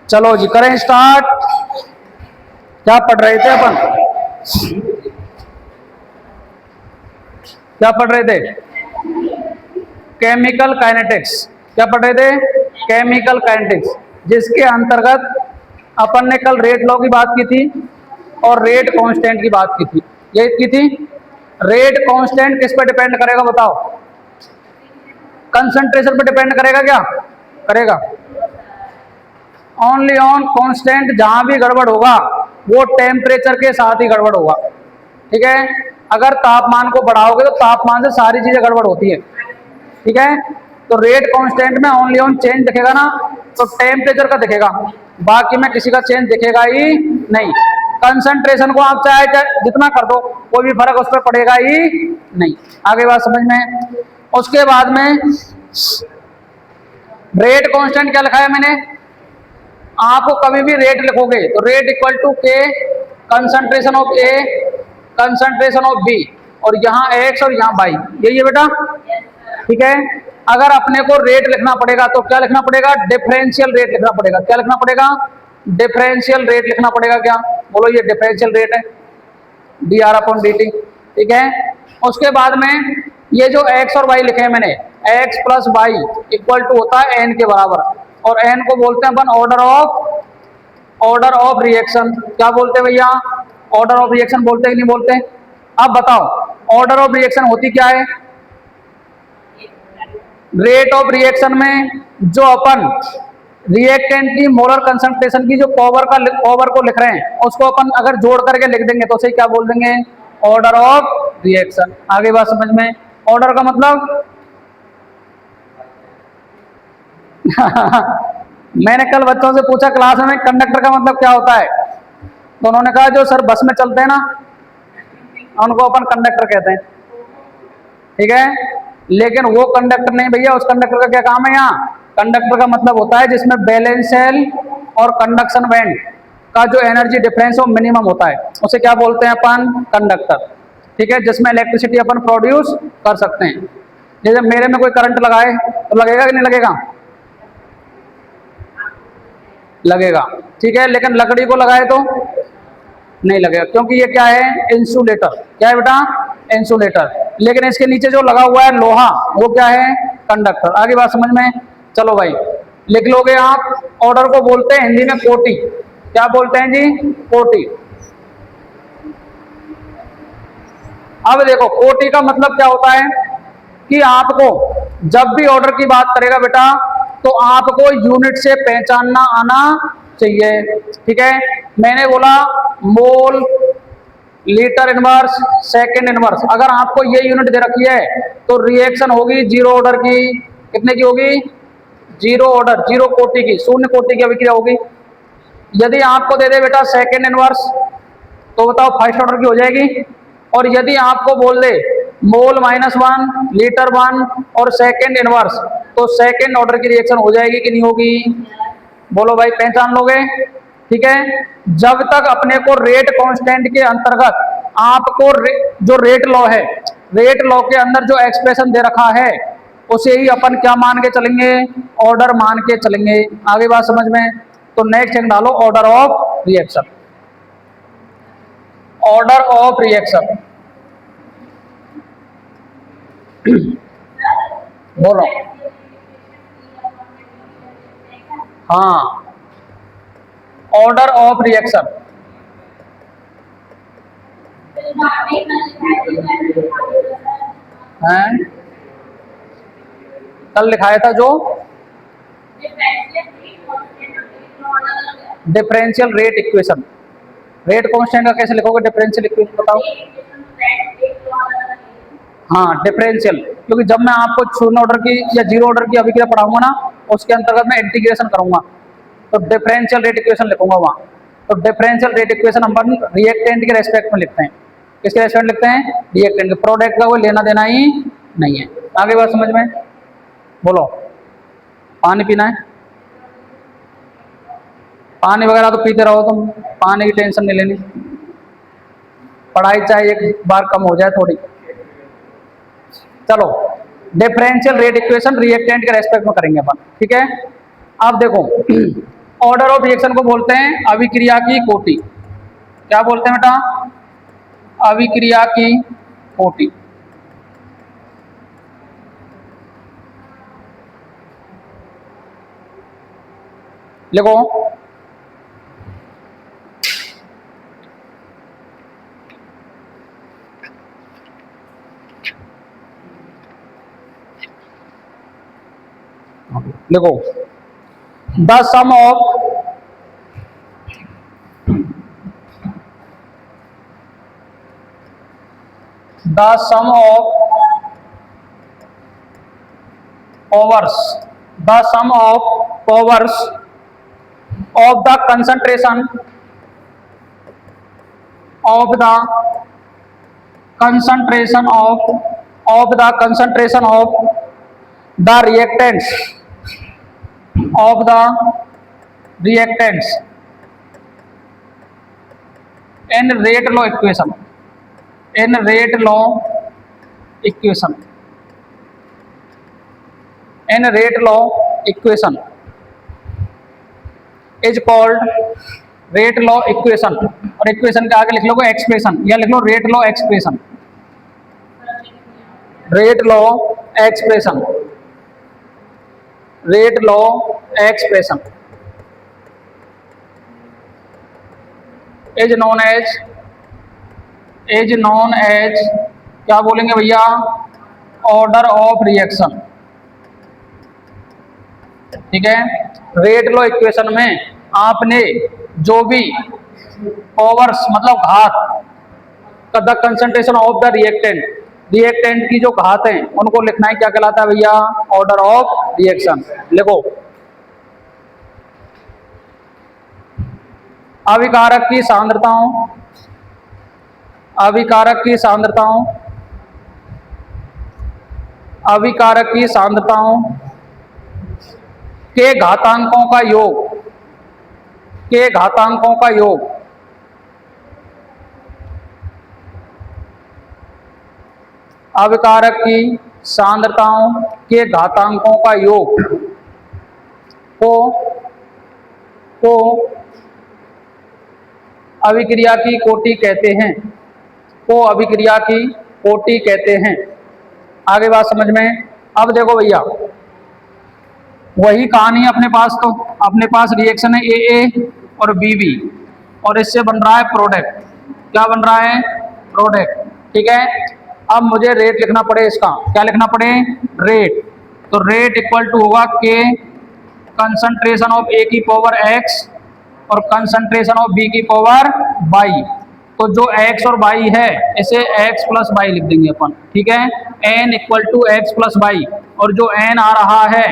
चलो जी करें स्टार्ट। क्या पढ़ रहे थे अपन? क्या पढ़ रहे थे? Chemical kinetics. क्या पढ़ रहे थे? केमिकल काइनेटिक्स, जिसके अंतर्गत अपन ने कल रेट लॉ की बात की थी और रेट कांस्टेंट की बात की थी। ये की थी। रेट कांस्टेंट किस पर डिपेंड करेगा बताओ? कंसंट्रेशन पर डिपेंड करेगा क्या? करेगा। Only on constant. जहां भी गड़बड़ होगा वो टेम्परेचर के साथ ही गड़बड़ होगा। ठीक है। अगर तापमान को बढ़ाओगे तो तापमान से सारी चीजें गड़बड़ होती है। ठीक है। तो रेट कांस्टेंट में ओनली ऑन चेंज दिखेगा ना, तो टेम्परेचर का दिखेगा, बाकी में किसी का चेंज दिखेगा ही नहीं। कंसंट्रेशन को आप चाहे चाहे जितना कर दो, कोई भी फर्क उस पर पड़ेगा ही नहीं। आगे बात समझ में। उसके बाद में रेट कांस्टेंट क्या लिखा है मैंने? आपको कभी भी रेट लिखोगे तो rate equal to K concentration of A concentration of B, और यहाँ एक्स और यहाँ वाई, यही है बेटा। ठीक है। अगर अपने को रेट लिखना पड़ेगा तो क्या लिखना पड़ेगा? डिफरेंशियल रेट लिखना पड़ेगा। क्या लिखना पड़ेगा? डिफरेंशियल रेट लिखना पड़ेगा। क्या बोलो? ये डिफरेंशियल रेट है, D R upon D T. ठीक है। उसके बाद में ये जो एक्स और वाई लिखे हैं मैंने, X plus Y equal to होता है एन के बराबर, और एन को बोलते हैं अपन ऑर्डर ऑफ रिएक्शन। क्या बोलते हैं भैया? ऑर्डर ऑफ रिएक्शन बोलते हैं कि नहीं बोलते? अब बताओ ऑर्डर ऑफ रिएक्शन होती क्या है? रेट ऑफ रिएक्शन में जो अपन रिएक्टेंट की मोलर कंसंट्रेशन की जो पावर को लिख रहे हैं, उसको अपन अगर जोड़ करके लिख देंगे तो उसे क्या बोल देंगे? Order of reaction. आगे बात समझ में। ऑर्डर का मतलब मैंने कल बच्चों से पूछा क्लास में कंडक्टर का मतलब क्या होता है, तो उन्होंने कहा जो सर बस में चलते हैं ना, उनको अपन कंडक्टर कहते हैं। ठीक है। लेकिन वो कंडक्टर नहीं भैया, उस कंडक्टर का क्या काम है यहाँ? कंडक्टर का मतलब होता है जिसमें बैलेंस सेल और कंडक्शन बैंड का जो एनर्जी डिफरेंस वो मिनिमम होता है, उसे क्या बोलते हैं अपन? कंडक्टर। ठीक है। जिसमें इलेक्ट्रिसिटी अपन प्रोड्यूस कर सकते हैं। जैसे मेरे में कोई करंट लगाए तो लगेगा कि नहीं लगेगा? लगेगा। ठीक है। लेकिन लकड़ी को लगाए तो नहीं लगेगा, क्योंकि ये क्या है? इंसुलेटर। क्या है बेटा? इंसुलेटर। लेकिन इसके नीचे जो लगा हुआ है लोहा, वो क्या है? कंडक्टर। आगे बात समझ में। चलो भाई लिख लोगे आप। ऑर्डर को बोलते हैं हिंदी में कोटि। क्या बोलते हैं जी? कोटि। अब देखो कोटि का मतलब क्या होता है कि आपको जब भी ऑर्डर की बात करेगा बेटा, तो आपको यूनिट से पहचानना आना चाहिए। ठीक है। मैंने बोला मोल, लीटर इनवर्स, सेकंड इनवर्स। अगर आपको ये यूनिट दे रखी है तो रिएक्शन होगी जीरो ऑर्डर की। कितने की होगी? जीरो ऑर्डर, जीरो कोटि की, शून्य कोटि की अभिक्रिया होगी। यदि आपको दे दे बेटा सेकंड इनवर्स, तो बताओ फर्स्ट ऑर्डर की हो जाएगी। और यदि आपको बोल दे मोल -1, लीटर 1 और सेकंड इनवर्स, तो सेकंड ऑर्डर की रिएक्शन हो जाएगी कि नहीं होगी? बोलो भाई, पहचान लोगे? ठीक है। जब तक अपने को रेट कांस्टेंट के अंतर्गत आपको जो रेट लॉ है, रेट लॉ के अंदर जो एक्सप्रेशन दे रखा है, उसे ही अपन क्या मान के चलेंगे? ऑर्डर मान के चलेंगे। आगे बात समझ में। तो नेक्स्ट एक डालो order of reaction. Order of reaction बोलो। हाँ, ऑर्डर ऑफ रिएक्शन है कल लिखाया था जो differential rate equation. Rate constant का कैसे लिखोगे डिफरेंशियल इक्वेशन बताओ? हाँ डिफरेंशियल, क्योंकि जब मैं आपको शून्य ऑर्डर की या जीरो ऑर्डर की अभिक्रिया पढ़ाऊंगा ना, उसके अंतर्गत मैं इंटीग्रेशन करूंगा, तो डिफरेंशियल रेट इक्वेशन लिखूंगा वहां। तो डिफरेंशियल रेट इक्वेशन हम रिएक्टेंट के रेस्पेक्ट में लिखते हैं। किसके रेस्पेक्ट लिखते हैं? रिएक्टेंट के। प्रोडक्ट का कोई लेना देना ही नहीं है। आगे बात समझ में। बोलो। पानी पीना है? पानी वगैरह तो पीते रहो तुम, पानी की टेंशन नहीं लेनी। पढ़ाई चाहे एक बार कम हो जाए थोड़ी। चलो डिफरेंशियल रेट इक्वेशन रिएक्टेंट के रेस्पेक्ट में करेंगे अपन। ठीक है। अब देखो ऑर्डर ऑफ रिएक्शन को बोलते हैं अभिक्रिया की कोटि। क्या बोलते हैं बेटा? अभिक्रिया की कोटि। लिखो। लिखो the sum of powers the sum of powers of the concentration of the concentration of the reactants in rate law equation is called rate law equation. और इक्वेशन के आगे लिख लो एक्सप्रेशन, या लिख लो rate law expression. Rate law expression is known as क्या बोलेंगे भैया? Order of reaction. ठीक है, रेट लॉ इक्वेशन में आपने जो भी पावर्स मतलब घात, the concentration of the reactant की जो घात है उनको लिखना है, क्या कहलाता है भैया? Order of reaction. लिखो अभिकारक की सांद्रताओं के घातांकों का योग अभिकारक की सांद्रताओं के घातांकों का योग को अभिक्रिया की कोटि कहते हैं। आगे बात समझ में? अब देखो भैया, वही कहानी है अपने पास रिएक्शन है ए और बी, और इससे बन रहा है प्रोडक्ट। क्या बन रहा है? प्रोडक्ट। ठीक है, अब मुझे रेट लिखना पड़े इसका। क्या लिखना पड़े? रेट। तो रेट इक्वल टू होगा के कंसंट्रेशन ऑफ ए की पावर एक्स और कंसंट्रेशन ऑफ बी की पावर वाई। तो जो x और y है इसे x प्लस वाई लिख देंगे अपन। ठीक है, n equal to X plus Y, और जो n आ रहा है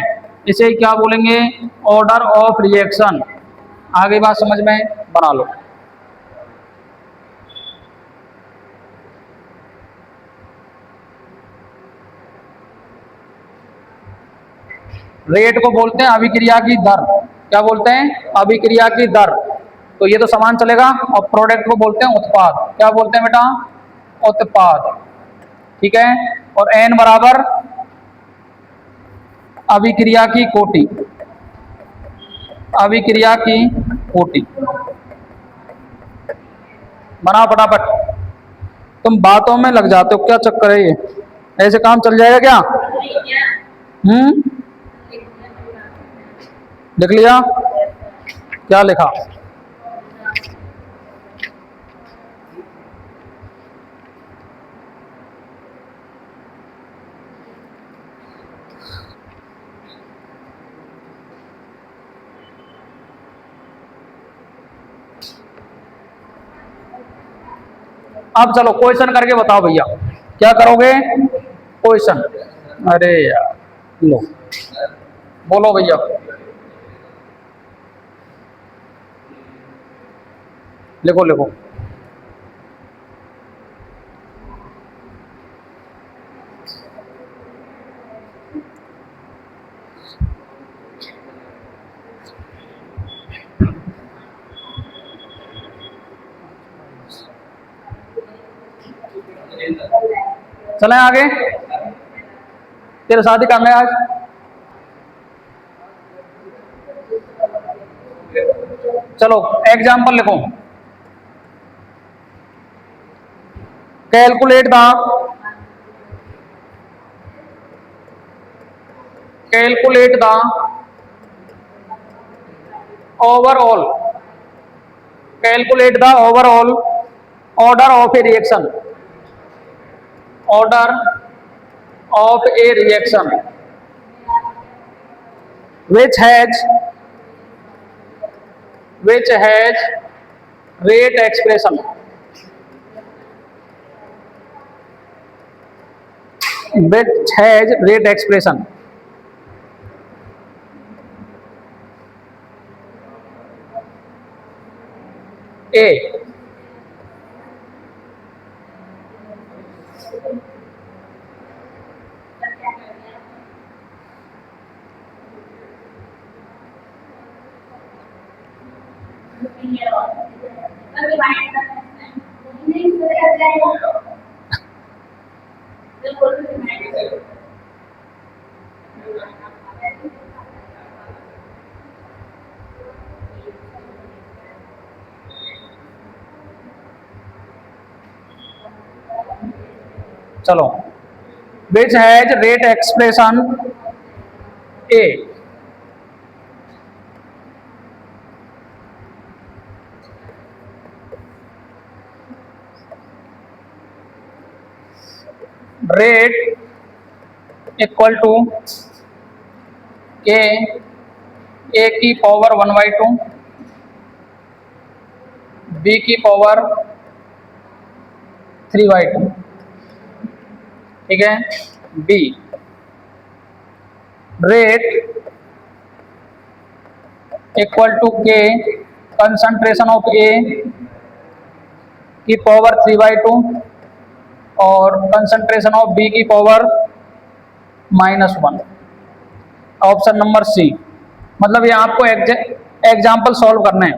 इसे क्या बोलेंगे? Order of reaction. आगे बात समझ में? बना लो। रेट को बोलते हैं अभिक्रिया की दर। क्या बोलते हैं? अभिक्रिया की दर। तो ये तो समान चलेगा। और प्रोडक्ट को बोलते हैं उत्पाद। क्या बोलते हैं बेटा? उत्पाद। ठीक है, और n बराबर अभिक्रिया की कोटि। बना फटाफट। तुम बातों में लग जाते हो, क्या चक्कर है ये? ऐसे काम चल जाएगा क्या? लिख लिया? क्या लिखा? अब चलो क्वेश्चन करके बताओ भैया, क्या करोगे? क्वेश्चन। अरे यार, लो बोलो भैया। लिखो। चलें आगे। तेरे शादी काम है आज? चलो एग्जाम्पल लिखो। Calculate the overall order of a reaction, order of a reaction which has rate expression, A, चलो which has rate expression A, rate equal to K A की पावर 1/2 B की पावर 3/2, ठीक है। B rate equal to K concentration of A की power 3/2 और concentration of B की power -1। Option number C, मतलब ये आपको एग्जाम्पल सॉल्व करना है।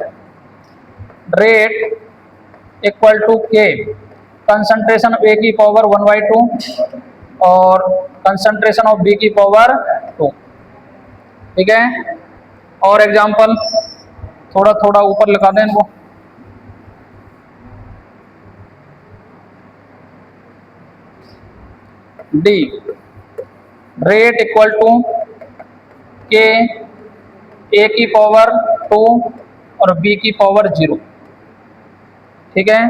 Rate equal to K concentration of A की पावर 1/2 और कंसंट्रेशन ऑफ B की पावर 2, ठीक है। और एग्जाम्पल थोड़ा थोड़ा ऊपर लिखा दें इनको। D rate equal to K A की पावर 2 और B की पावर 0, ठीक है।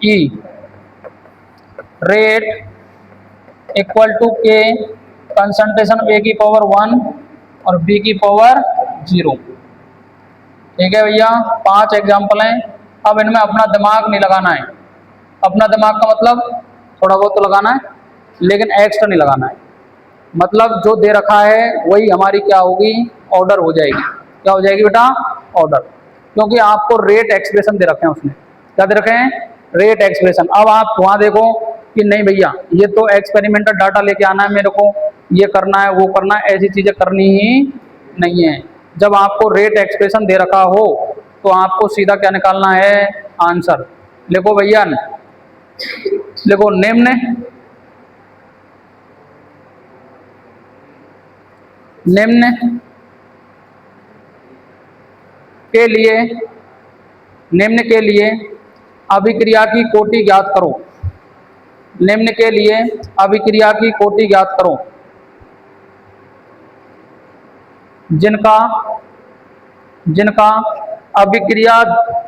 E rate equal to K concentration A की पावर 1 और B की पावर 0, ठीक है भैया। 5 एग्जाम्पल हैं। अब इनमें अपना दिमाग नहीं लगाना है। अपना दिमाग का मतलब थोड़ा बहुत तो लगाना है, लेकिन एक्स्ट्रा नहीं लगाना है। मतलब जो दे रखा है वही हमारी क्या होगी, ऑर्डर हो जाएगी। क्या हो जाएगी बेटा, ऑर्डर, क्योंकि आपको रेट एक्सप्रेशन दे रखे हैं। उसने क्या दे रखे हैं, रेट एक्सप्रेशन। अब आप वहाँ देखो कि नहीं भैया ये तो एक्सपेरिमेंटल डाटा लेके आना है, मेरे को ये करना है वो करना है, ऐसी चीज़ें करनी ही नहीं है। जब आपको रेट एक्सप्रेशन दे रखा हो तो आपको सीधा क्या निकालना है, आंसर। लिखो भैया, लिखो निम्न निम्न के लिए अभिक्रिया की कोटि ज्ञात करो। निम्न के लिए अभिक्रिया की कोटि ज्ञात करो जिनका अभिक्रिया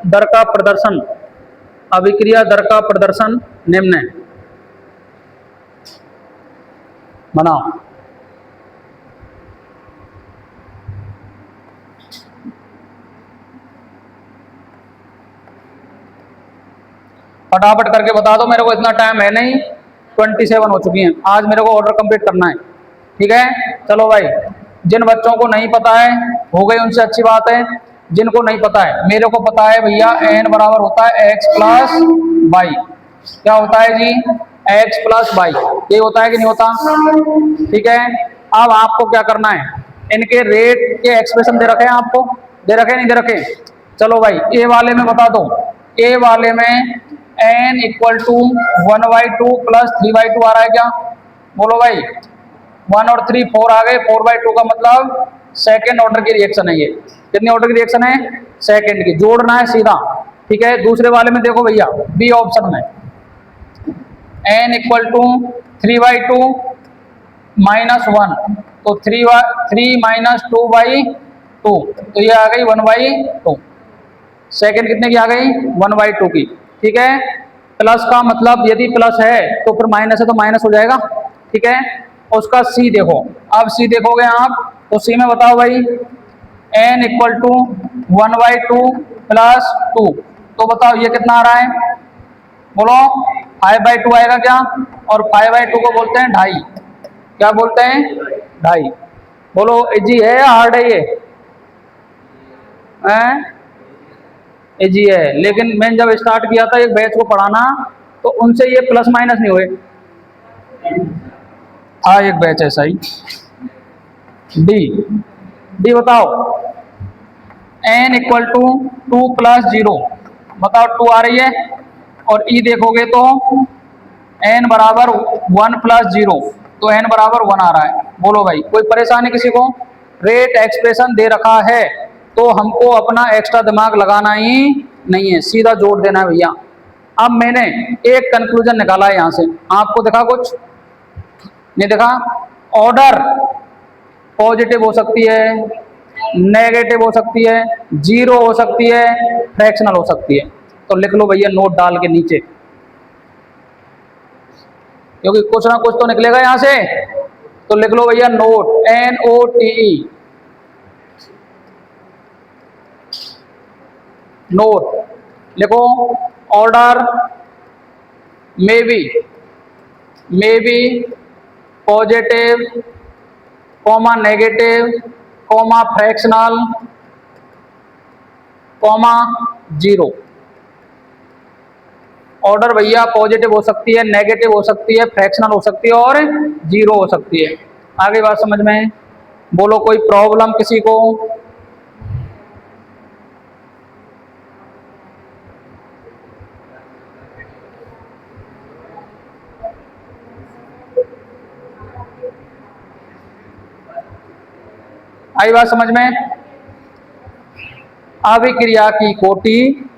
दर का प्रदर्शन निम्न है। बनाओ। फटाफट करके बता दो, मेरे को इतना टाइम है नहीं, 27 हो चुकी हैं। आज मेरे को ऑर्डर कंप्लीट करना है, ठीक है। चलो भाई, जिन बच्चों को नहीं पता है हो गई, उनसे अच्छी बात है। जिनको नहीं पता है, मेरे को पता है भैया, n बराबर होता है x प्लस वाई। क्या होता है जी, x प्लस वाई। ये होता है कि नहीं होता, ठीक है। अब आपको क्या करना है, इनके रेट के एक्सप्रेशन दे रखे हैं, आपको दे रखे नहीं दे रखे। चलो भाई, ए वाले में बता दो। ए वाले में n इक्वल टू 1/2 प्लस 3/2 आ रहा है क्या, बोलो भाई। 1 और 3 4 आ गए, 4/2 का मतलब सेकेंड ऑर्डर की रिएक्शन है ये। कितने ऑर्डर की रिएक्शन है? सेकेंड की। जोड़ना है सीधा, ठीक है। दूसरे वाले में देखो भैया, बी ऑप्शन में n इक्वल टू 3/2 -1, तो 3 माइनस 2/2, तो ये आ गई 1/2। सेकेंड कितने की आ गई? 1/2 की, ठीक है। प्लस का मतलब यदि प्लस है तो फिर माइनस है तो माइनस हो जाएगा, ठीक है। उसका सी देखो, अब सी देखोगे आप तो सी में बताओ भाई, n इक्वल टू 1/2 प्लस 2, तो बताओ ये कितना आ रहा है? बोलो 5/2 आएगा क्या? और 5/2 को बोलते हैं ढाई। क्या बोलते हैं? ढाई। बोलो इजी है या हार्ड है ये? इजी है, लेकिन मैंने जब स्टार्ट किया था एक बैच को पढ़ाना तो उनसे ये प्लस माइनस नहीं हुए। हाँ एक बैच है सही। डी, डी बताओ, n इक्वल टू 2 + 0, बताओ 2 आ रही है। और ई देखोगे तो n बराबर 1 + 0, तो n बराबर 1 आ रहा है। बोलो भाई कोई परेशानी किसी को? रेट एक्सप्रेशन दे रखा है तो हमको अपना एक्स्ट्रा दिमाग लगाना ही नहीं है, सीधा जोड़ देना है भैया। अब मैंने एक कंक्लूजन निकाला है यहाँ से, आपको दिखा कुछ नहीं दिखा? ऑर्डर पॉजिटिव हो सकती है, नेगेटिव हो सकती है, जीरो हो सकती है, फ्रैक्शनल हो सकती है। तो लिख लो भैया नोट डाल के नीचे, क्योंकि कुछ ना कुछ तो निकलेगा यहां से। तो लिख लो भैया नोट, NOTE, नोट लिखो। Order may be positive, comma negative, comma fractional, comma zero. Order भैया पॉजिटिव हो सकती है, नेगेटिव हो सकती है, फ्रैक्शनल हो सकती है और जीरो हो सकती है। आगे बात समझ में? बोलो कोई प्रॉब्लम किसी को? आई बात समझ में? अभिक्रिया की कोटि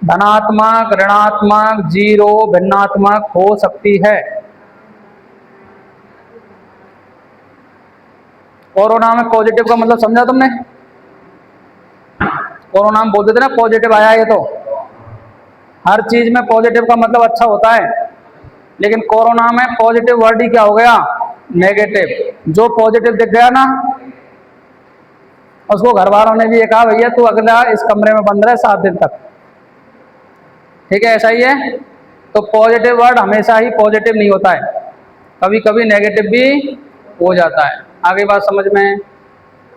धनात्मक, ऋणात्मक, जीरो, भिन्नात्मक हो सकती है। कोरोना में पॉजिटिव का मतलब समझा तुमने? कोरोना में बोलते थे ना पॉजिटिव आया है, तो हर चीज में पॉजिटिव का मतलब अच्छा होता है, लेकिन कोरोना में पॉजिटिव वर्ड ही क्या हो गया? नेगेटिव। जो पॉजिटिव दिख गया ना, उसको घर वालों ने भी ये कहा भैया तू अगला इस कमरे में बंद रहे 7 दिन तक, ठीक है। ऐसा ही है। तो पॉजिटिव वर्ड हमेशा ही पॉजिटिव नहीं होता है, कभी कभी नेगेटिव भी हो जाता है। आगे बात समझ में?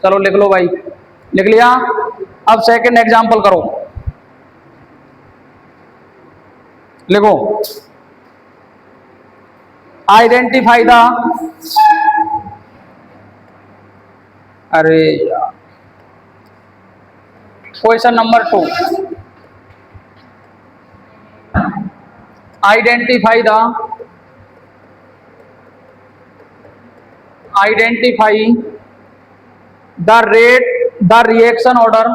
चलो लिख लो भाई, लिख लिया। अब सेकंड एग्जांपल करो, लिखो। आइडेंटिफाई द, अरे यार, question number 2, identify the rate, the reaction order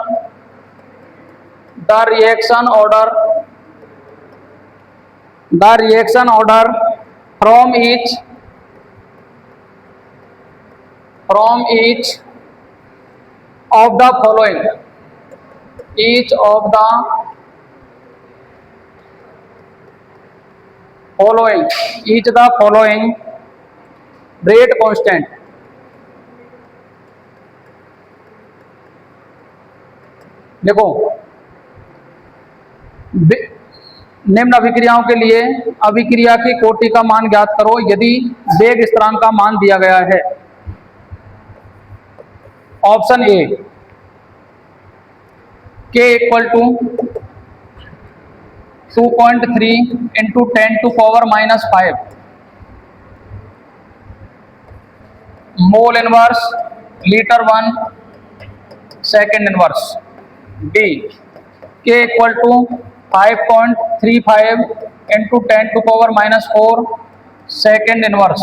from each of the following, each of the following rate constant। देखो निम्न अभिक्रियाओं के लिए अभिक्रिया की कोटि का मान ज्ञात करो यदि वेग स्थिरांक का मान दिया गया है। Option A, K equal to 2.3 into 10⁻⁻5 mole inverse litre 1 second inverse. B, K equal to 5.35 into 10⁻⁻4 second inverse.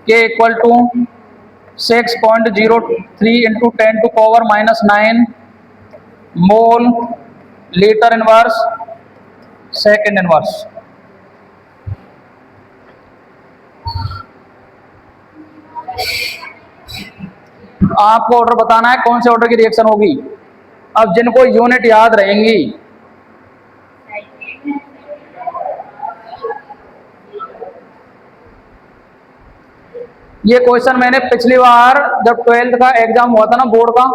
K equal to 6.03 into 10⁻⁻9 mole litre inverse second inverse. आपको ऑर्डर बताना है कौन से ऑर्डर की रिएक्शन होगी। अब जिनको यूनिट याद रहेंगी, ये क्वेश्चन मैंने पिछली बार जब 12th का एग्जाम हुआ था ना बोर्ड का,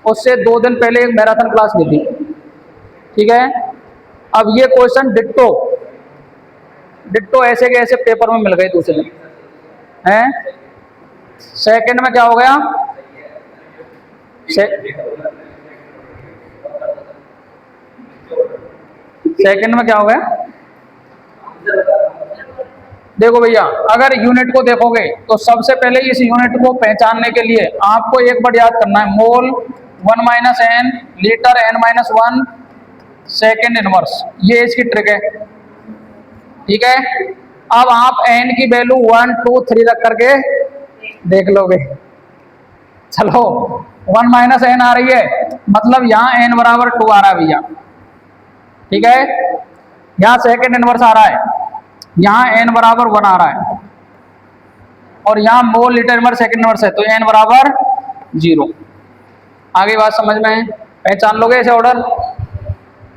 उससे 2 दिन पहले एक मैराथन क्लास ली थी, ठीक है। अब ये क्वेश्चन डिट्टो डिट्टो ऐसे के ऐसे पेपर में मिल गए दूसरे हैं। सेकंड में क्या हो गया, सेकंड में क्या हो गया, देखो भैया अगर यूनिट को देखोगे तो सबसे पहले इस यूनिट को पहचानने के लिए आपको एक बार याद करना है, मोल 1 - n litre n-1 second inverse, ये इसकी ट्रिक है, ठीक है। अब आप n की वैल्यू 1 2 3 रख करके देख लोगे। चलो 1 - n आ रही है, मतलब यहाँ n बराबर 2 आ रहा है भैया, ठीक है। यहाँ सेकेंड इनवर्स आ रहा है, यहाँ n बराबर 1 आ रहा है, और यहाँ मोल लीटर इनवर्स सेकेंड इनवर्स है, तो n बराबर 0। आगे बात समझ में है, पहचान लोगे ऐसे ऑर्डर।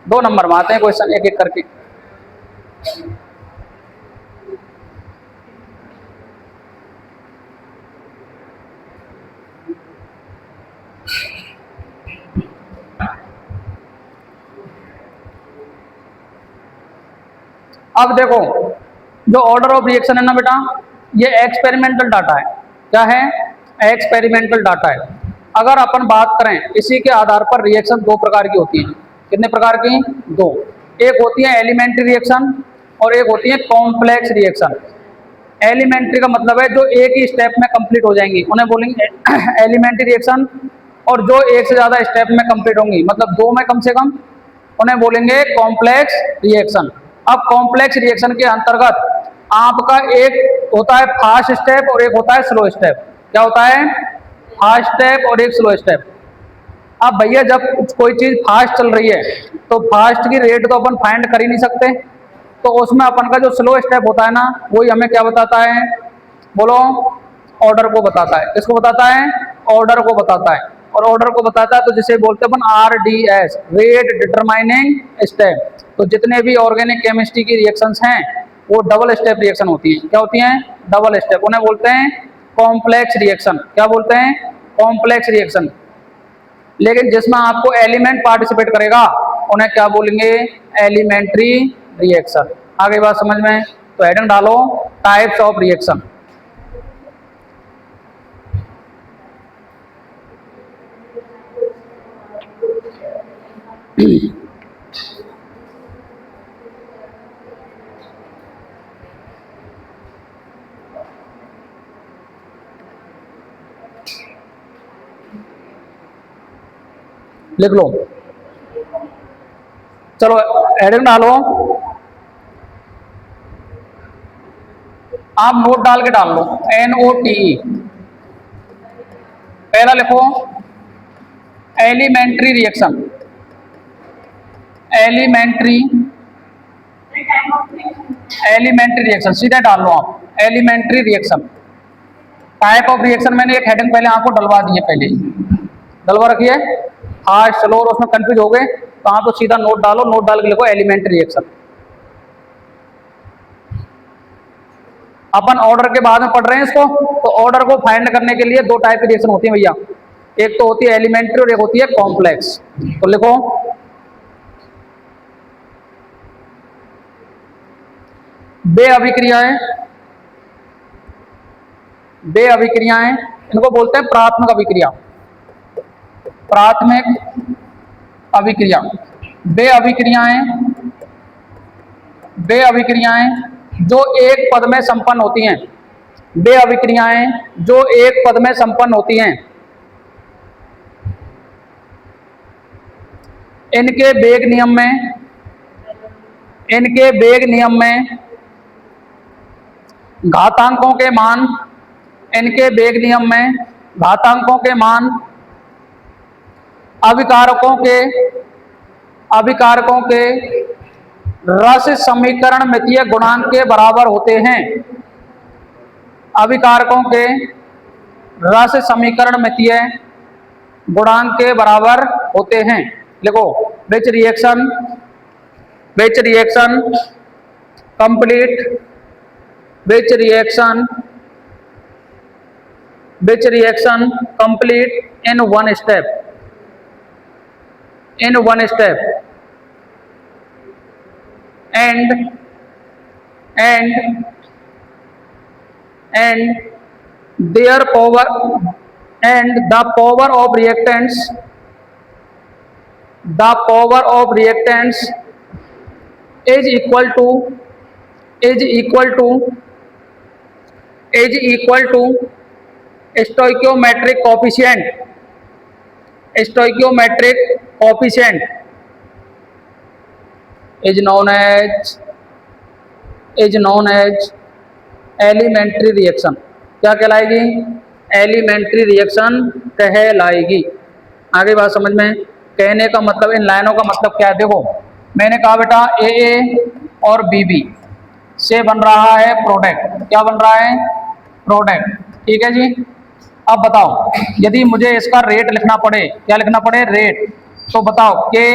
2 नंबर में आते हैं क्वेश्चन एक एक करके। अब देखो जो ऑर्डर ऑफ रिएक्शन है ना बेटा, ये एक्सपेरिमेंटल डाटा है। क्या है, एक्सपेरिमेंटल डाटा है। अगर अपन बात करें इसी के आधार पर रिएक्शन 2 प्रकार की होती है। कितने प्रकार की, 2। एक होती है एलिमेंट्री रिएक्शन और एक होती है कॉम्प्लेक्स रिएक्शन। एलिमेंट्री का मतलब है जो एक ही स्टेप में कंप्लीट हो जाएंगी, उन्हें बोलेंगे एलिमेंट्री रिएक्शन। और जो एक से ज़्यादा स्टेप में कंप्लीट होंगी, मतलब 2 में कम से कम, उन्हें बोलेंगे कॉम्प्लेक्स रिएक्शन। अब कॉम्प्लेक्स रिएक्शन के अंतर्गत आपका एक होता है फास्ट स्टेप और एक होता है स्लो स्टेप। क्या होता है, फास्ट स्टेप और एक स्लो स्टेप। अब भैया जब कोई चीज़ फास्ट चल रही है तो फास्ट की रेट तो अपन फाइंड कर ही नहीं सकते, तो उसमें अपन का जो स्लो स्टेप होता है ना, वही हमें क्या बताता है, बोलो, ऑर्डर को बताता है। किसको बताता है, ऑर्डर को बताता है। और ऑर्डर को बताता है तो जिसे बोलते हैं अपन RDS, रेट डिटरमाइनिंग स्टेप। तो जितने भी ऑर्गेनिक केमिस्ट्री की रिएक्शंस हैं वो डबल स्टेप रिएक्शन होती हैं। क्या होती हैं, डबल स्टेप। उन्हें बोलते हैं कॉम्प्लेक्स रिएक्शन। क्या बोलते हैं, कॉम्प्लेक्स रिएक्शन। लेकिन जिसमें आपको एलिमेंट पार्टिसिपेट करेगा उन्हें क्या बोलेंगे, एलिमेंट्री रिएक्शन। आगे बात समझ में, तो हेडिंग डालो टाइप्स ऑफ रिएक्शन। लिख लो, चलो हेडिंग डालो, आप नोट डाल के डाल लो, NOTE। पहला लिखो एलिमेंट्री रिएक्शन, एलिमेंट्री रिएक्शन सीधा डाल लो आप, elementary reaction. Type of reaction मैंने एक हेडिंग पहले आपको डलवा दी है, पहले डलवा रखी है। फास्ट स्लो और उसमें कंफ्यूज हो गए तो आप तो सीधा नोट डालो, नोट डाल के लिखो एलिमेंट्री रिएक्शन। अपन ऑर्डर के बाद में पढ़ रहे हैं इसको, तो ऑर्डर को फाइंड करने के लिए 2 टाइप की रिएक्शन होती है भैया, एक तो होती है एलिमेंट्री और एक होती है कॉम्प्लेक्स। तो लिखो बे अभिक्रियाएं, बे अभिक्रियाएं इनको बोलते हैं प्राथमिक अभिक्रिया, प्राथमिक अभिक्रिया। बे अभिक्रियाएं, बे अभिक्रियाएं जो एक पद में संपन्न होती हैं, बे अभिक्रियाएं जो एक पद में संपन्न होती हैं, इनके वेग नियम में, इनके वेग नियम में घातांकों के मान, इनके वेग नियम में घातांकों के मान अभिकारकों के रस समीकरण मितीय गुणांक के बराबर होते हैं। अभिकारकों के रस समीकरण मितीय गुणांक के बराबर होते हैं। लिखो, which reaction complete in one step and their power and the power of reactants is equal to stoichiometric coefficient is known as elementary reaction. क्या कहलाएगी? एलिमेंट्री रिएक्शन कहलाएगी। आगे बात समझ में। कहने का मतलब, इन लाइनों का मतलब क्या है? देखो, मैंने कहा बेटा ए और बी से बन रहा है प्रोडक्ट। क्या बन रहा है? प्रोडक्ट। ठीक है जी। अब बताओ, यदि मुझे इसका रेट लिखना पड़े, क्या लिखना पड़े? रेट। तो बताओ के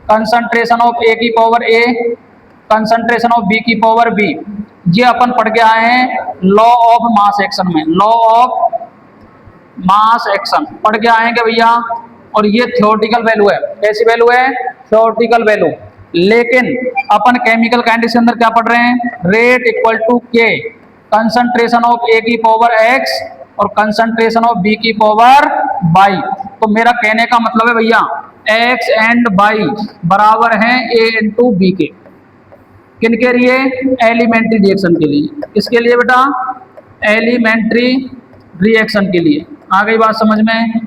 कंसंट्रेशन ऑफ ए की power A, concentration of B की पावर बी। ये अपन पढ़ के आए हैं लॉ ऑफ मास एक्शन में। लॉ ऑफ मास एक्शन पढ़ के आएंगे भैया। और ये थ्योरेटिकल वैल्यू है। कैसी वैल्यू है? Theoretical value. लेकिन अपन केमिकल काइनेटिक्स के अंदर क्या पढ़ रहे हैं? Rate equal to K concentration of A की पावर एक्स और कंसंट्रेशन ऑफ बी की पावर बाई। तो मेरा कहने का मतलब है भैया, एक्स एंड बाई बराबर हैं ए इंटू बी के। किनके लिए? एलिमेंट्री रिएक्शन के लिए। किसके लिए बेटा? एलिमेंट्री रिएक्शन के लिए। आ गई बात समझ में?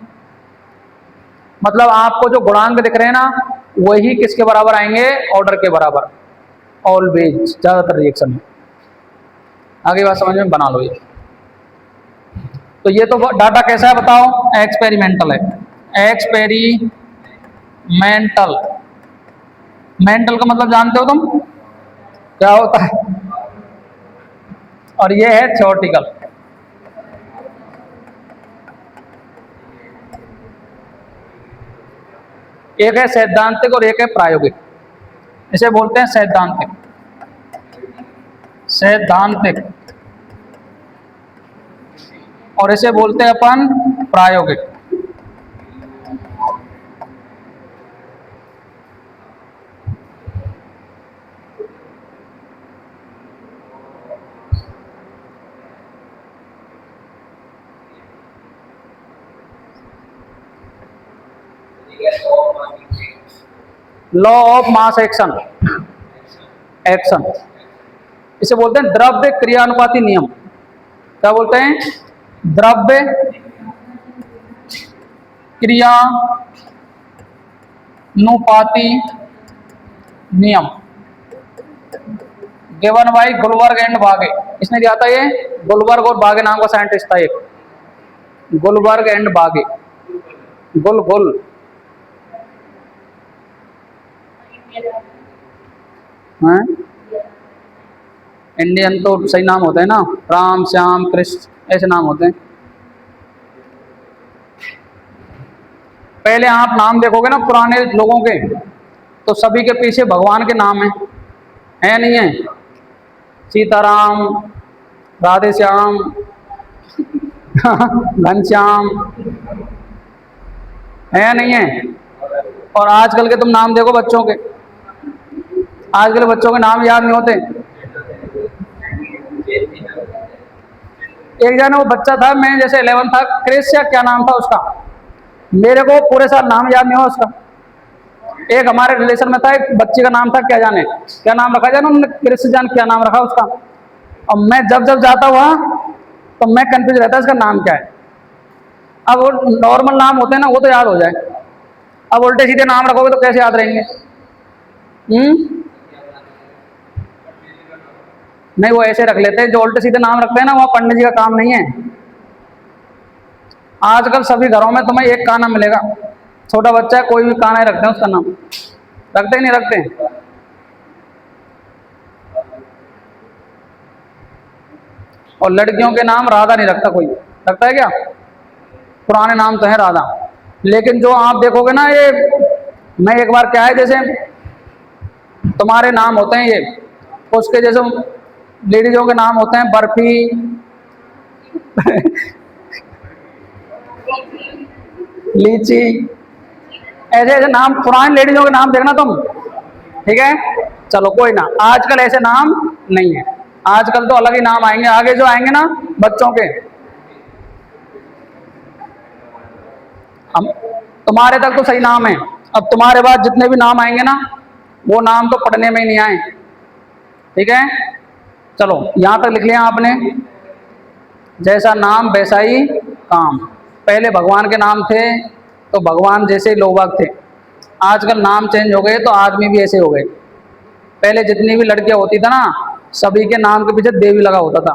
मतलब आपको जो गुणांक दिख रहे हैं ना, वही किसके बराबर आएंगे? ऑर्डर के बराबर, ऑलवेज, ज्यादातर रिएक्शन में। आगे बात समझ में? बना लो ये। तो ये तो डाटा कैसा है बताओ? एक्सपेरिमेंटल है। एक्सपेरिमेंटल, मेंटल का मतलब जानते हो तुम क्या होता है? और ये है थ्योरेटिकल। एक है सैद्धांतिक और एक है प्रायोगिक। इसे बोलते हैं सैद्धांतिक और इसे बोलते हैं अपन प्रायोगिक। लॉ ऑफ मास एक्शन इसे बोलते हैं द्रव्य क्रियानुपाती नियम। क्या बोलते हैं? द्रव्य क्रियानुपाती नियम, गिवन बाय गुलबर्ग एंड बागे। इसने दिया था ये, गुलबर्ग और बागे नाम का साइंटिस्ट था एक, गुलबर्ग एंड बागे। गुल हैं? इंडियन तो सही नाम होते हैं ना, राम, श्याम, कृष्ण, ऐसे नाम होते हैं। पहले आप नाम देखोगे ना पुराने लोगों के, तो सभी के पीछे भगवान के नाम है नहीं है? सीताराम, राधे श्याम, घनश्याम, है नहीं है? और आजकल के तुम नाम देखो बच्चों के, आजकल बच्चों के नाम याद नहीं होते। एक जन वो बच्चा था, मैं जैसे 11 था, क्रिस या क्या नाम था उसका, मेरे को पूरे साल नाम याद नहीं हुआ उसका। एक हमारे रिलेशन में था, एक बच्चे का नाम था क्या जाने, क्या नाम रखा जाने उन्होंने, क्रिस जान क्या नाम रखा उसका। और मैं जब जब जाता हुआ तो मैं कंफ्यूज रहता इसका नाम क्या है। अब वो नॉर्मल नाम होते हैं ना, वो तो याद हो जाए, अब उल्टे सीधे नाम रखोगे तो कैसे याद रहेंगे? नहीं, वो ऐसे रख लेते हैं, जो उल्टे सीधे नाम रखते हैं ना, वहाँ पंडित जी का काम नहीं है। आजकल सभी घरों में तुम्हें एक काना मिलेगा। छोटा बच्चा है, कोई भी काना ही रखते हैं उसका नाम। रखते ही नहीं रखते? और लड़कियों के नाम राधा नहीं रखता कोई, रखता है क्या? पुराने नाम तो है राधा। लेकिन जो आप देखोगे ना, ये मैं एक बार क्या है, जैसे तुम्हारे नाम होते हैं ये, उसके जैसे लेडीजों के नाम होते हैं बर्फी लीची, ऐसे ऐसे नाम पुरानी लेडीजों के नाम देखना तुम, ठीक है? चलो कोई ना, आजकल ऐसे नाम नहीं है। आजकल तो अलग ही नाम आएंगे, आगे जो आएंगे ना बच्चों के। हम तुम्हारे तक तो सही नाम है, अब तुम्हारे बाद जितने भी नाम आएंगे ना, वो नाम तो पढ़ने में ही नहीं आए, ठीक है? चलो यहां तक लिख लिया आपने, जैसा नाम वैसा ही काम। पहले भगवान के नाम थे तो भगवान जैसे लोग थे, आजकल नाम चेंज हो गए तो आदमी भी ऐसे हो गए। पहले जितनी भी लड़कियां होती थी ना, सभी के नाम के पीछे देवी लगा होता था।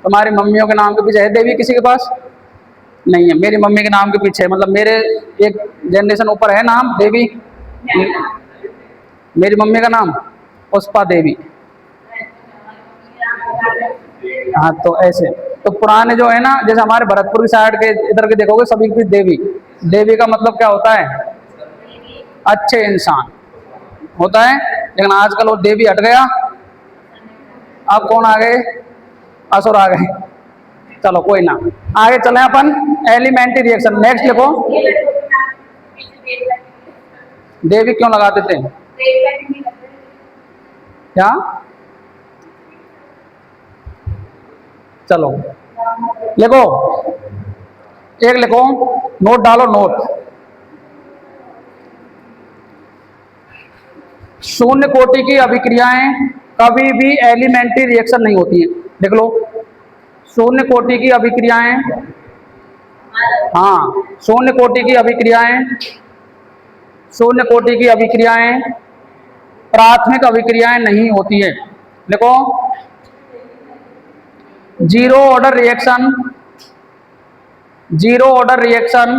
तुम्हारी मम्मियों के नाम के पीछे है देवी किसी के पास? नहीं है। मेरी मम्मी के नाम के पीछे, मतलब मेरे एक जनरेशन ऊपर है नाम देवी। मेरी मम्मी का नाम पुष्पा देवी। हाँ, तो ऐसे तो पुराने जो है ना, जैसे हमारे भरतपुर की साइड के इधर के देखोगे सभी की देवी। देवी का मतलब क्या होता है? अच्छे इंसान होता है। लेकिन आजकल वो देवी हट गया, अब कौन आ गए? असुर आ गए। चलो कोई ना, आगे चले अपन। एलिमेंट्री रिएक्शन, नेक्स्ट लिखो। देवी क्यों लगा देते हैं? क्या? चलो लिखो, एक लिखो, नोट डालो, नोट। शून्य कोटि की अभिक्रियाएं कभी भी एलिमेंट्री रिएक्शन नहीं होती है। देख लो, शून्य कोटि की अभिक्रियाएं, हाँ, शून्य कोटि की अभिक्रियाएं, शून्य कोटि की अभिक्रियाएं प्राथमिक अभिक्रियाएं नहीं होती है। देखो, zero order reaction, zero order reaction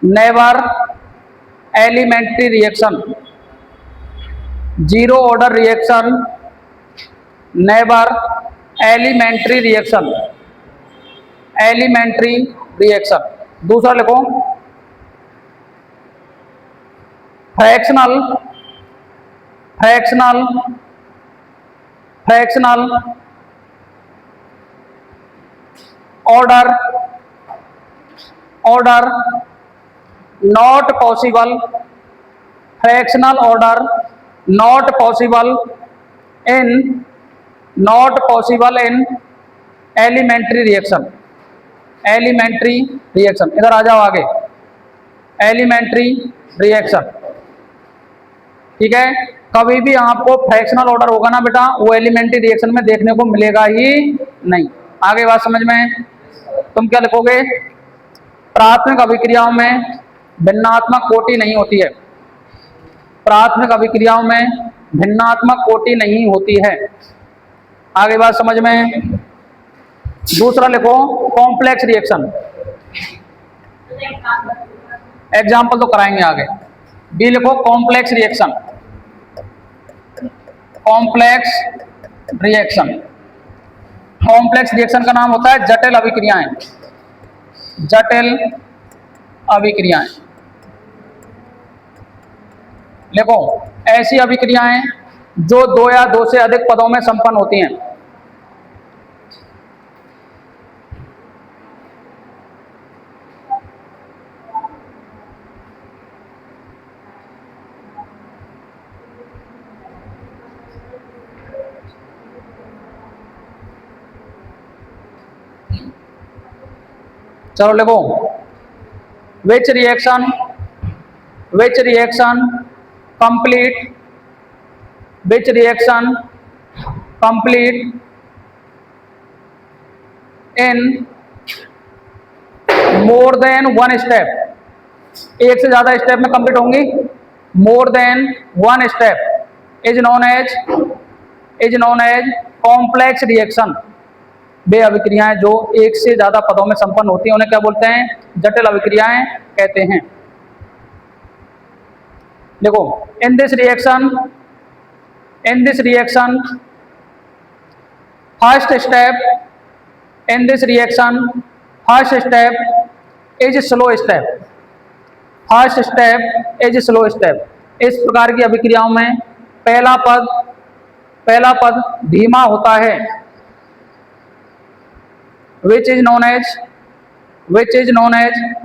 never elementary reaction, zero order reaction never elementary reaction, elementary reaction. दूसरा लिखो, fractional, fractional, fractional order, order not possible, fractional order not possible in, not possible in elementary reaction, elementary reaction. इधर आ जाओ आगे, elementary reaction, ठीक है? कभी भी आपको फ्रैक्शनल ऑर्डर होगा ना बेटा, वो एलिमेंट्री रिएक्शन में देखने को मिलेगा ही नहीं। आगे बात समझ में? तुम क्या लिखोगे? प्राथमिक अभिक्रियाओं में भिन्नात्मक कोटि नहीं होती है, प्राथमिक अभिक्रियाओं में भिन्नात्मक कोटि नहीं होती है। आगे बात समझ में? दूसरा लिखो, कॉम्प्लेक्स रिएक्शन। एग्जाम्पल तो कराएंगे आगे। बी लिखो, complex reaction, complex reaction. Complex reaction का नाम होता है जटिल अभिक्रियाएं, जटिल अभिक्रियाएं। देखो, ऐसी अभिक्रियाएं जो दो या दो से अधिक पदों में संपन्न होती हैं। चलो लिखो, which reaction, which reaction complete, which reaction complete in more than one step, एक से ज्यादा स्टेप में कंप्लीट होंगी। More than one step is known as, is known as complex reaction. वे अभिक्रियाएं जो एक से ज्यादा पदों में संपन्न होती हैं उन्हें क्या बोलते हैं? जटिल अभिक्रियाएं कहते हैं। देखो, in this reaction first step is slow step. इस प्रकार की अभिक्रियाओं में पहला पद धीमा होता है, which is known as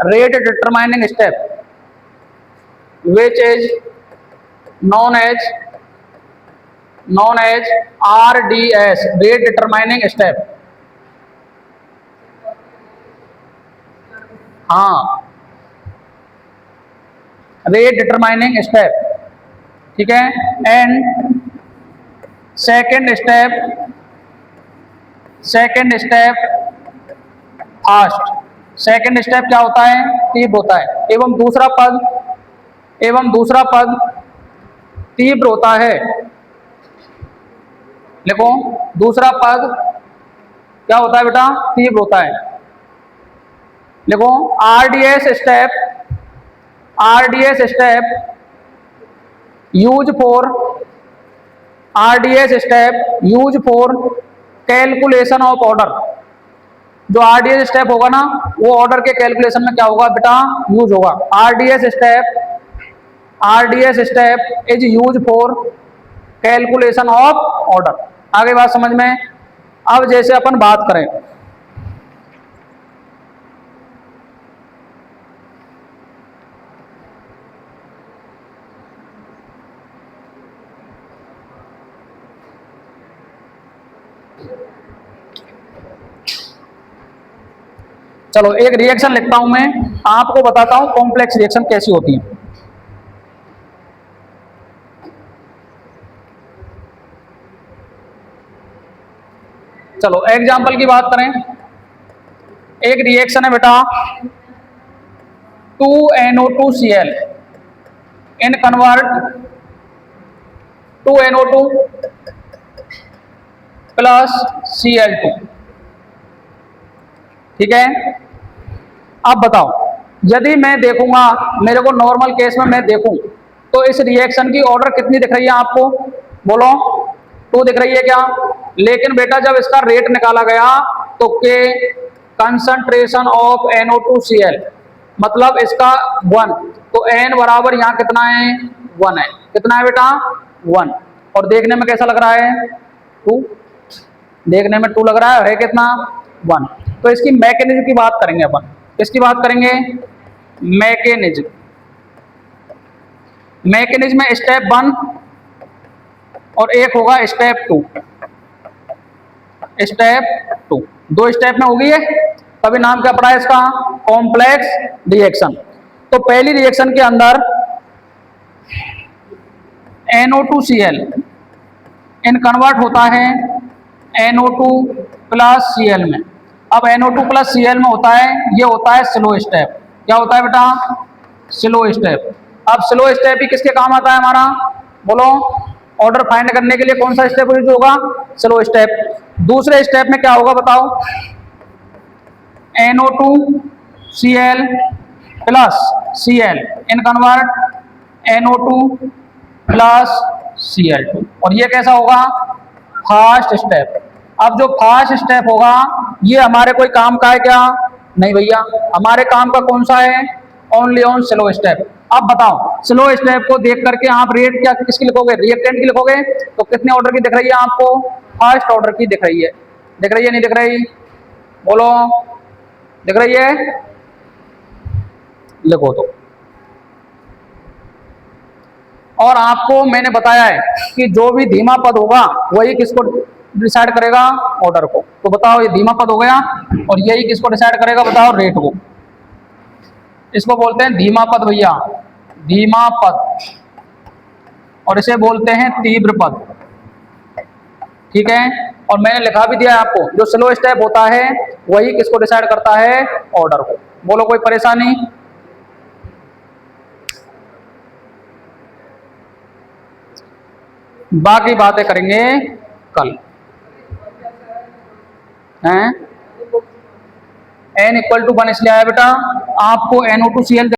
rate determining step, which is known as RDS, rate determining step। हाँ, रेट डिटरमाइनिंग स्टेप, ठीक है। And second step fast. Second step क्या होता है? तीव्र होता है। एवं दूसरा पद तीव्र होता है। देखो, दूसरा पद क्या होता है बेटा? तीव्र होता है। देखो, RDS step use for calculation of order. जो आरडीएस स्टेप होगा ना, वो ऑर्डर के कैलकुलेशन में क्या होगा बेटा? यूज होगा। RDS step is use for calculation of order. आगे बात समझ में? अब जैसे अपन बात करें, चलो एक रिएक्शन लिखता हूं मैं, आपको बताता हूं कॉम्प्लेक्स रिएक्शन कैसी होती है। चलो एग्जांपल की बात करें, एक रिएक्शन है बेटा 2NO2Cl इन कन्वर्ट 2NO2 प्लस Cl2, ठीक है। अब बताओ, यदि मैं देखूंगा, मेरे को नॉर्मल केस में मैं देखूं तो इस रिएक्शन की ऑर्डर कितनी दिख रही है आपको? बोलो, 2 दिख रही है क्या? लेकिन बेटा जब इसका रेट निकाला गया तो के कंसंट्रेशन ऑफ NO2Cl मतलब इसका 1, तो N बराबर यहाँ कितना है? 1 है। कितना है बेटा? 1। और देखने में कैसा लग रहा है? 2। देखने में 2 लग रहा है कितना? 1। तो इसकी मैकेनिज्म की बात करेंगे अपन। किसकी बात करेंगे? मैकेनिज्म में स्टेप 1 और एक होगा स्टेप 2। 2 स्टेप में होगी है, तभी नाम क्या पड़ा है इसका? Complex reaction. तो पहली रिएक्शन के अंदर NO2Cl इन कन्वर्ट होता है NO2 प्लस Cl में। अब NO2 प्लस Cl में होता है, ये होता है स्लो स्टेप। क्या होता है बेटा? Slow step. अब स्लो स्टेप ही किसके काम आता है हमारा? बोलो, ऑर्डर फाइंड करने के लिए कौन सा स्टेप यूज होगा? Slow step. दूसरे स्टेप में क्या होगा बताओ? NO2Cl प्लस Cl इन कन्वर्ट NO2 प्लस Cl2, और ये कैसा होगा? Fast step. अब जो फास्ट स्टेप होगा ये हमारे कोई काम का है क्या? नहीं भैया, हमारे काम का कौन सा है? Only on slow step. अब बताओ, स्लो स्टेप को देख करके आप रेट क्या किसकी लिखोगे? रिएक्टेंट की लिखोगे। तो कितने ऑर्डर की दिख रही है आपको? फर्स्ट ऑर्डर की दिख रही है। दिख रही है नहीं दिख रही? बोलो, दिख रही है? लिखो तो। और आपको मैंने बताया है कि जो भी धीमा पद होगा वही किसको डिसाइड करेगा? ऑर्डर को। तो बताओ, ये धीमा पद हो गया, और यही किसको डिसाइड करेगा? बताओ, रेट को। इसको बोलते हैं धीमा पद भैया, धीमा पद, और इसे बोलते हैं तीव्र पद, ठीक है। और मैंने लिखा भी दिया है आपको, जो स्लो स्टेप होता है वही किसको डिसाइड करता है? ऑर्डर को। बोलो, कोई परेशानी? बाकी बातें करेंगे कल। हैं, n इक्वल टू 1 इसलिए आया बेटा आपको NO2Cl